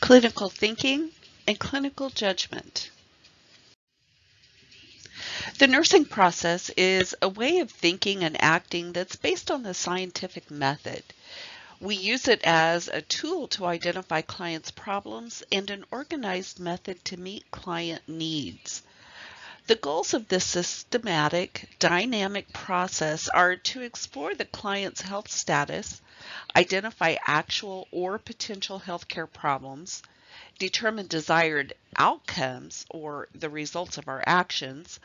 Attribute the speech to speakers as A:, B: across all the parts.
A: clinical thinking, and clinical judgment. The nursing process is a way of thinking and acting that's based on the scientific method. We use it as a tool to identify clients' problems and an organized method to meet client needs. The goals of this systematic, dynamic process are to explore the client's health status, identify actual or potential healthcare problems, determine desired outcomes or the results of our actions,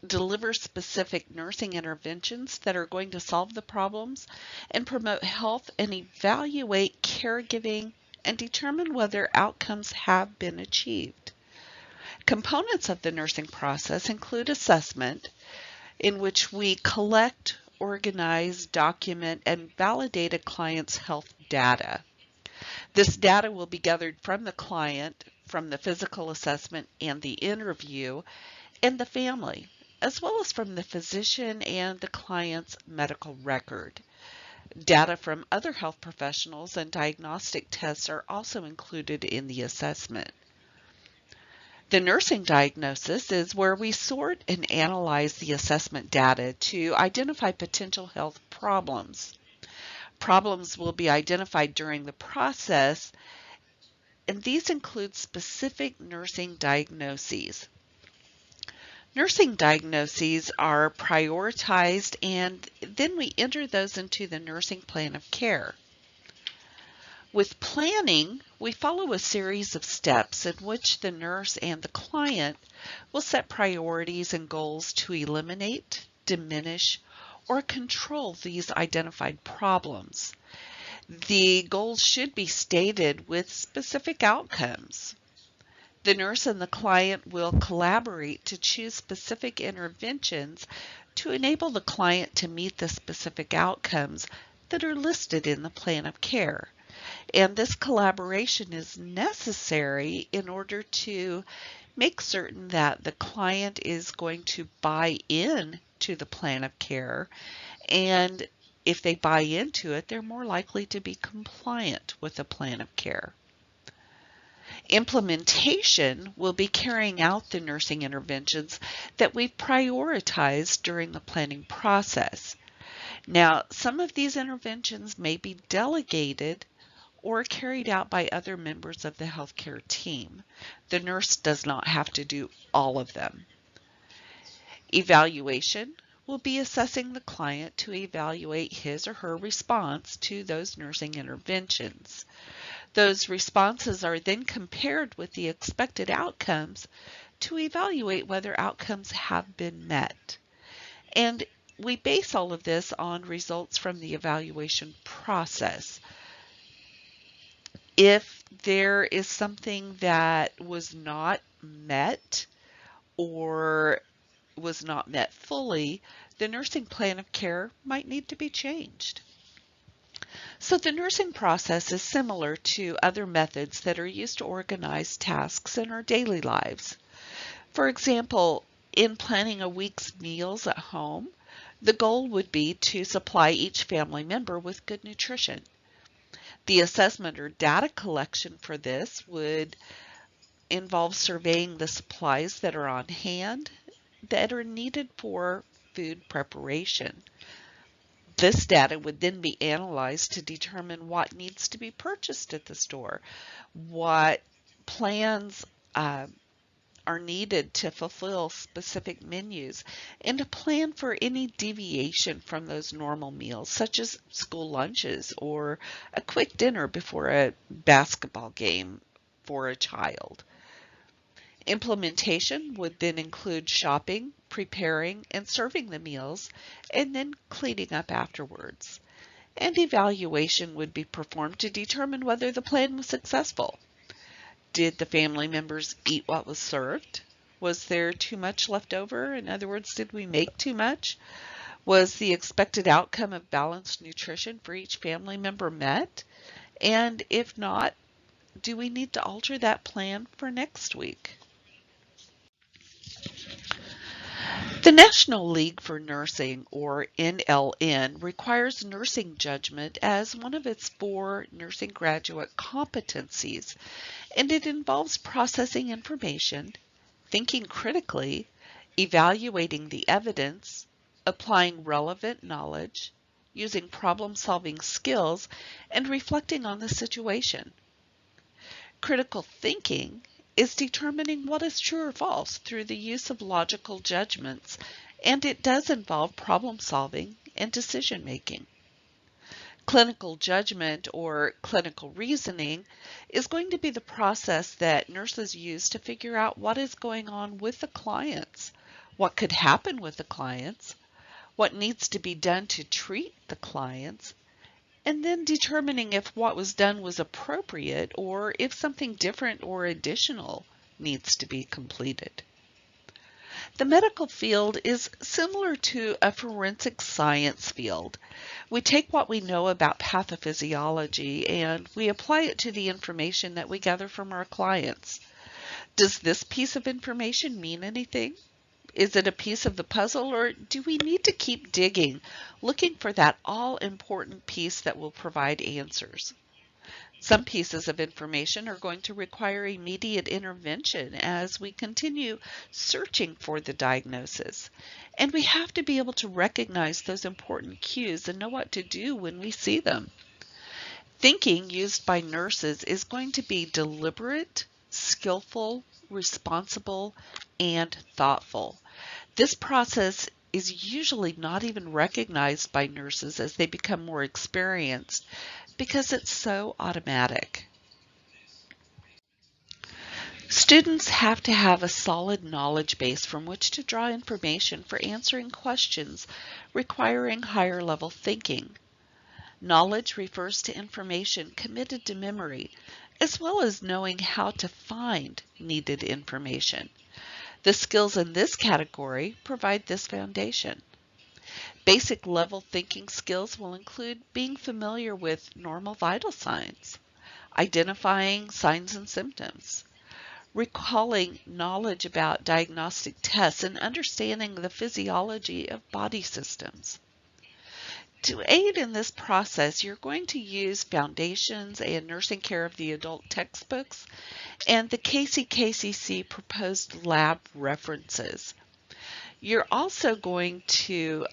A: deliver specific nursing interventions that are going to solve the problems, and promote health and evaluate caregiving and determine whether outcomes have been achieved. Components of the nursing process include assessment, in which we collect, organize, document, and validate a client's health data. This data will be gathered from the client, from the physical assessment and the interview, and the family, as well as from the physician and the client's medical record. Data from other health professionals and diagnostic tests are also included in the assessment. The nursing diagnosis is where we sort and analyze the assessment data to identify potential health problems. Problems will be identified during the process, and these include specific nursing diagnoses. Nursing diagnoses are prioritized, and then we enter those into the nursing plan of care. With planning, we follow a series of steps in which the nurse and the client will set priorities and goals to eliminate, diminish, or control these identified problems. The goals should be stated with specific outcomes. The nurse and the client will collaborate to choose specific interventions to enable the client to meet the specific outcomes that are listed in the plan of care. And this collaboration is necessary in order to make certain that the client is going to buy in to the plan of care, and if they buy into it, they're more likely to be compliant with the plan of care. Implementation will be carrying out the nursing interventions that we've prioritized during the planning process. Now, some of these interventions may be delegated or carried out by other members of the healthcare team. The nurse does not have to do all of them. Evaluation will be assessing the client to evaluate his or her response to those nursing interventions. Those responses are then compared with the expected outcomes to evaluate whether outcomes have been met. And we base all of this on results from the evaluation process. If there is something that was not met or was not met fully, the nursing plan of care might need to be changed. So the nursing process is similar to other methods that are used to organize tasks in our daily lives. For example, in planning a week's meals at home, the goal would be to supply each family member with good nutrition. The assessment or data collection for this would involve surveying the supplies that are on hand that are needed for food preparation. This data would then be analyzed to determine what needs to be purchased at the store, what plans are needed to fulfill specific menus, and to plan for any deviation from those normal meals, such as school lunches or a quick dinner before a basketball game for a child. Implementation would then include shopping, preparing, and serving the meals, and then cleaning up afterwards. And evaluation would be performed to determine whether the plan was successful. Did the family members eat what was served? Was there too much left over? In other words, did we make too much? Was the expected outcome of balanced nutrition for each family member met? And if not, do we need to alter that plan for next week? The National League for Nursing, or NLN, requires nursing judgment as one of its 4 nursing graduate competencies, and it involves processing information, thinking critically, evaluating the evidence, applying relevant knowledge, using problem-solving skills, and reflecting on the situation. Critical thinking is determining what is true or false through the use of logical judgments, and it does involve problem solving and decision making. Clinical judgment or clinical reasoning is going to be the process that nurses use to figure out what is going on with the clients, what could happen with the clients, what needs to be done to treat the clients, and then determining if what was done was appropriate or if something different or additional needs to be completed. The medical field is similar to a forensic science field. We take what we know about pathophysiology and we apply it to the information that we gather from our clients. Does this piece of information mean anything? Is it a piece of the puzzle, or do we need to keep digging, looking for that all-important piece that will provide answers? Some pieces of information are going to require immediate intervention as we continue searching for the diagnosis. And we have to be able to recognize those important cues and know what to do when we see them. Thinking used by nurses is going to be deliberate, skillful, responsible, and thoughtful. This process is usually not even recognized by nurses as they become more experienced because it's so automatic. Students have to have a solid knowledge base from which to draw information for answering questions requiring higher level thinking. Knowledge refers to information committed to memory, as well as knowing how to find needed information. The skills in this category provide this foundation. Basic level thinking skills will include being familiar with normal vital signs, identifying signs and symptoms, recalling knowledge about diagnostic tests, and understanding the physiology of body systems. To aid in this process, you're going to use Foundations and Nursing Care of the Adult textbooks and the KCKCC proposed lab references. You're also going to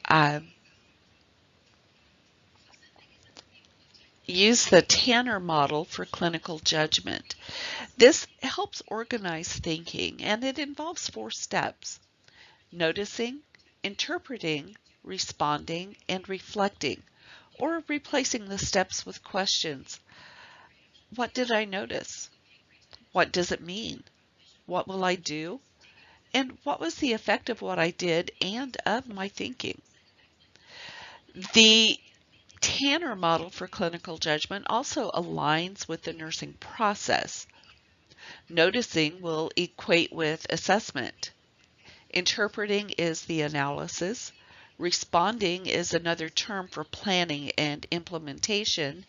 A: use the Tanner model for clinical judgment. This helps organize thinking, and it involves 4 steps: noticing, interpreting, responding, and reflecting, or replacing the steps with questions. What did I notice? What does it mean? What will I do? And what was the effect of what I did and of my thinking? The Tanner model for clinical judgment also aligns with the nursing process. Noticing will equate with assessment. Interpreting is the analysis. Responding is another term for planning and implementation.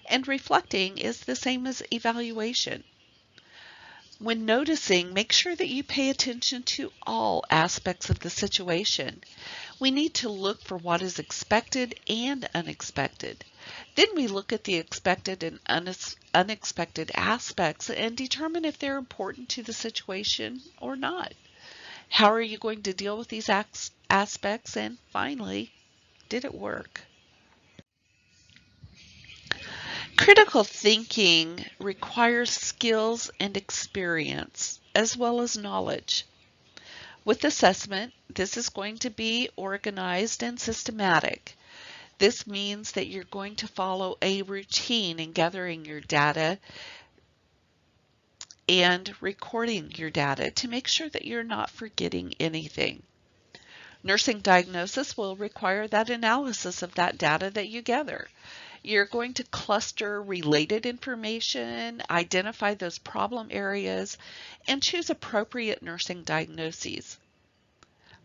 A: And reflecting is the same as evaluation. When noticing, make sure that you pay attention to all aspects of the situation. We need to look for what is expected and unexpected. Then we look at the expected and unexpected aspects and determine if they're important to the situation or not. How are you going to deal with these aspects? And finally, did it work? Critical thinking requires skills and experience, as well as knowledge. With assessment, this is going to be organized and systematic. This means that you're going to follow a routine in gathering your data and recording your data to make sure that you're not forgetting anything. Nursing diagnosis will require that analysis of that data that you gather. You're going to cluster related information, identify those problem areas, and choose appropriate nursing diagnoses.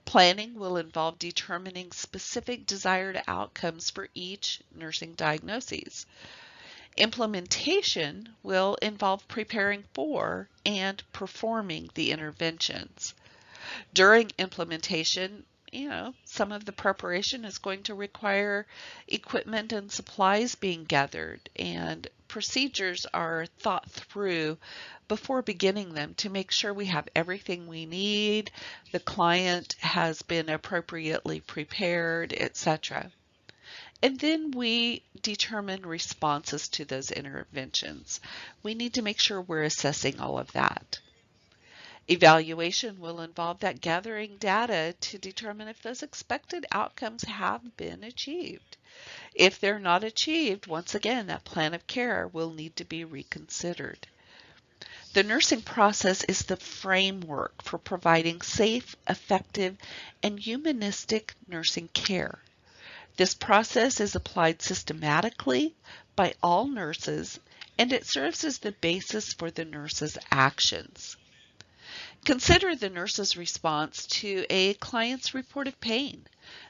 A: Planning will involve determining specific desired outcomes for each nursing diagnosis. Implementation will involve preparing for and performing the interventions. During implementation, some of the preparation is going to require equipment and supplies being gathered, and procedures are thought through before beginning them to make sure we have everything we need, the client has been appropriately prepared, etc. And then we determine responses to those interventions. We need to make sure we're assessing all of that. Evaluation will involve that gathering data to determine if those expected outcomes have been achieved. If they're not achieved, once again, that plan of care will need to be reconsidered. The nursing process is the framework for providing safe, effective, and humanistic nursing care. This process is applied systematically by all nurses, and it serves as the basis for the nurse's actions. Consider the nurse's response to a client's reported pain.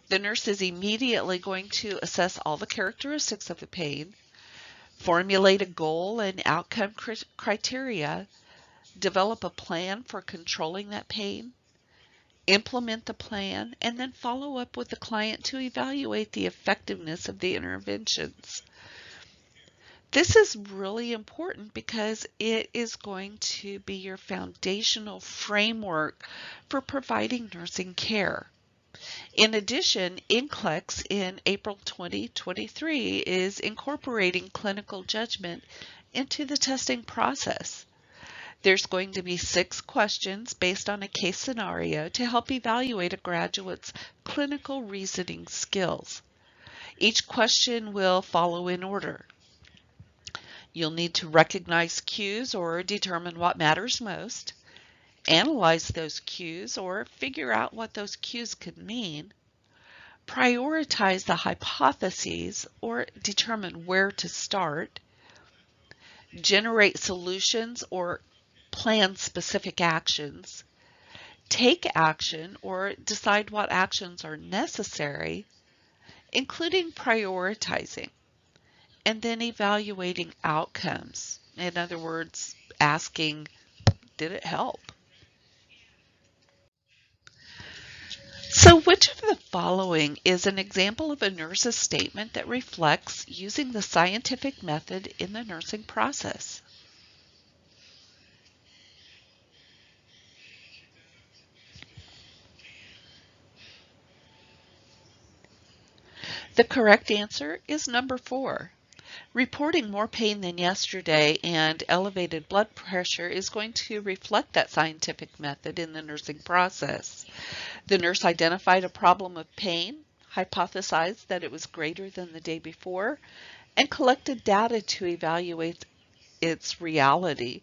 A: The nurse is immediately going to assess all the characteristics of the pain, formulate a goal and outcome criteria, develop a plan for controlling that pain, implement the plan, and then follow up with the client to evaluate the effectiveness of the interventions. This is really important because it is going to be your foundational framework for providing nursing care. In addition, NCLEX in April 2023 is incorporating clinical judgment into the testing process. There's going to be 6 questions based on a case scenario to help evaluate a graduate's clinical reasoning skills. Each question will follow in order. You'll need to recognize cues or determine what matters most, analyze those cues or figure out what those cues could mean, prioritize the hypotheses or determine where to start, generate solutions or plan specific actions, take action or decide what actions are necessary, including prioritizing, and then evaluating outcomes. In other words, asking, did it help? So which of the following is an example of a nurse's statement that reflects using the scientific method in the nursing process? The correct answer is number 4. Reporting more pain than yesterday and elevated blood pressure is going to reflect that scientific method in the nursing process. The nurse identified a problem of pain, hypothesized that it was greater than the day before, and collected data to evaluate its reality.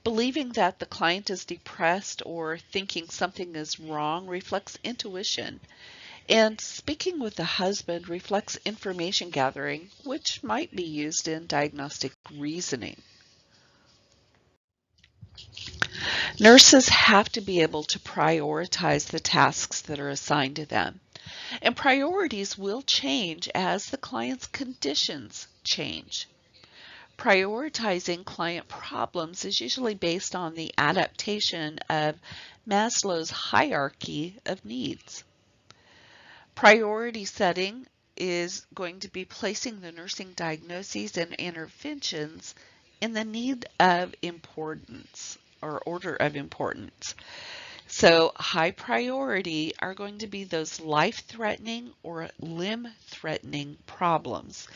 A: Believing that the client is depressed or thinking something is wrong reflects intuition. And speaking with the husband reflects information gathering, which might be used in diagnostic reasoning. Nurses have to be able to prioritize the tasks that are assigned to them. And priorities will change as the client's conditions change. Prioritizing client problems is usually based on the adaptation of Maslow's hierarchy of needs. Priority setting is going to be placing the nursing diagnoses and interventions in the need of importance or order of importance. So high priority are going to be those life-threatening or limb-threatening problems.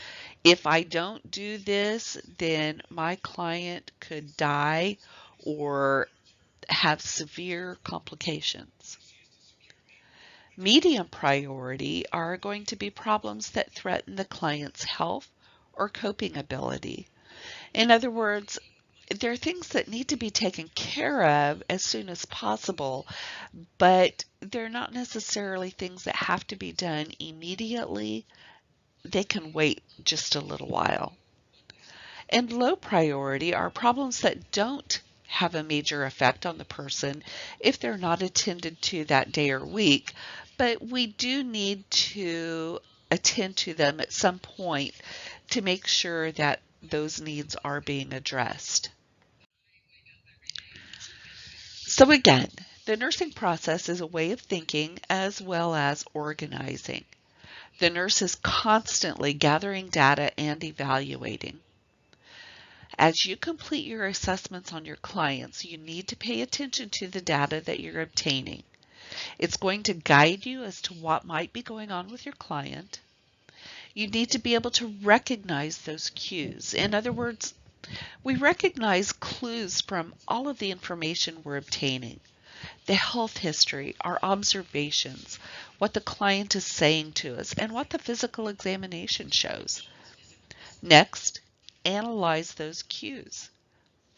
A: If I don't do this, then my client could die or have severe complications. Medium priority are going to be problems that threaten the client's health or coping ability. In other words, there are things that need to be taken care of as soon as possible, but they're not necessarily things that have to be done immediately. They can wait just a little while. And low priority are problems that don't have a major effect on the person if they're not attended to that day or week, but we do need to attend to them at some point to make sure that those needs are being addressed. So again, The nursing process is a way of thinking as well as organizing. The nurse is constantly gathering data and evaluating. As you complete your assessments on your clients, you need to pay attention to the data that you're obtaining. It's going to guide you as to what might be going on with your client. You need to be able to recognize those cues. In other words, we recognize clues from all of the information we're obtaining. The health history, our observations, what the client is saying to us, and what the physical examination shows. Next, analyze those cues.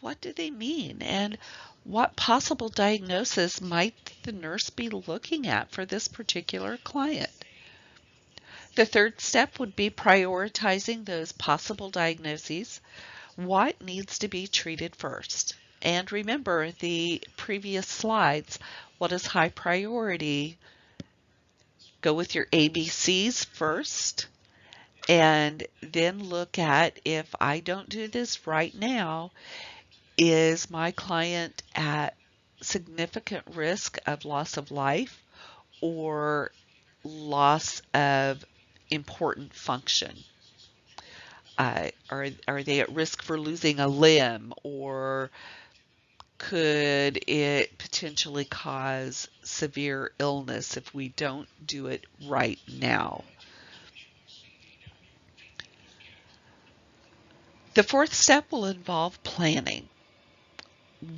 A: What do they mean, and what possible diagnosis might the nurse be looking at for this particular client? The third step would be prioritizing those possible diagnoses. What needs to be treated first? And remember the previous slides, what is high priority? Go with your ABCs first, and then look at, if I don't do this right now, is my client at significant risk of loss of life or loss of important function? Are they at risk for losing a limb, or could it potentially cause severe illness if we don't do it right now? The fourth step will involve planning.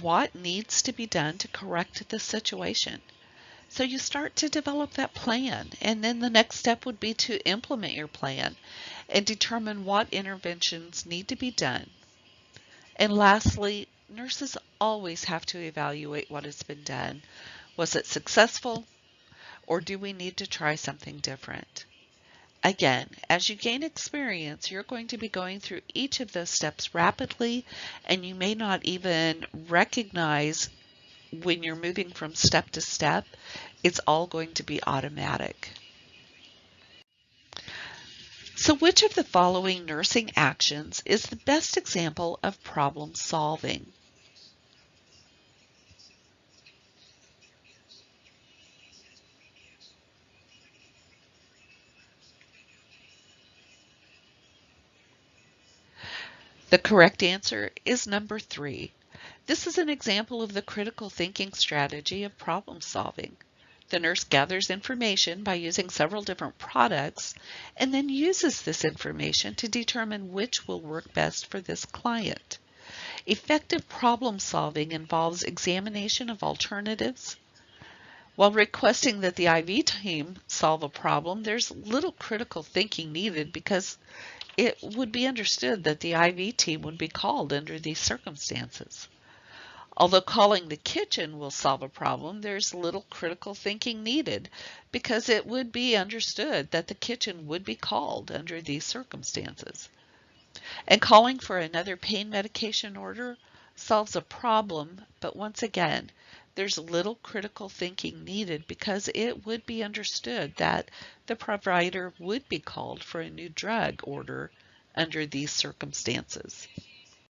A: What needs to be done to correct the situation? So you start to develop that plan, and then the next step would be to implement your plan and determine what interventions need to be done. And lastly, nurses always have to evaluate what has been done. Was it successful, or do we need to try something different? Again, as you gain experience, you're going to be going through each of those steps rapidly, and you may not even recognize when you're moving from step to step. It's all going to be automatic. So which of the following nursing actions is the best example of problem solving? The correct answer is number 3. This is an example of the critical thinking strategy of problem solving. The nurse gathers information by using several different products and then uses this information to determine which will work best for this client. Effective problem solving involves examination of alternatives. While requesting that the IV team solve a problem, there's little critical thinking needed because it would be understood that the IV team would be called under these circumstances. Although calling the kitchen will solve a problem, there's little critical thinking needed because it would be understood that the kitchen would be called under these circumstances. And calling for another pain medication order solves a problem, but once again, there's little critical thinking needed because it would be understood that the provider would be called for a new drug order under these circumstances.